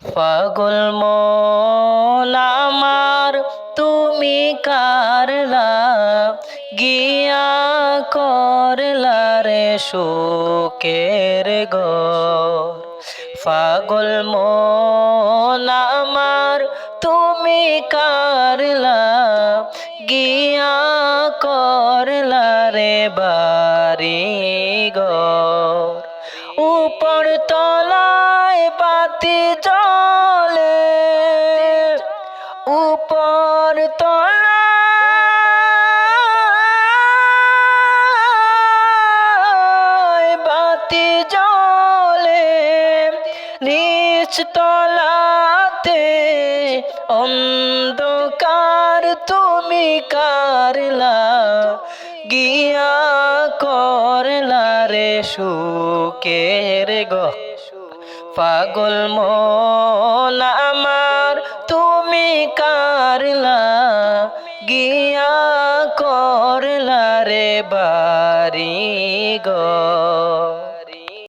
পাগল মন আমার তুমি কারলা গিয়া করলা রে শোকের ঘর। পাগল মন আমার তুমি কারলা গিয়া করলা রে বাড়ি ঘর। উপর তলায় বাতি জ্বলে, উপর তলায় বাতি জ্বলে, নিচ তলাতে অন্ধকার তুমি কারলা গিয়া করলা রে শোকের ঘর। পাগল মন আমার তুমি কারলা গিয়া করলা রে বাড়ি ঘর।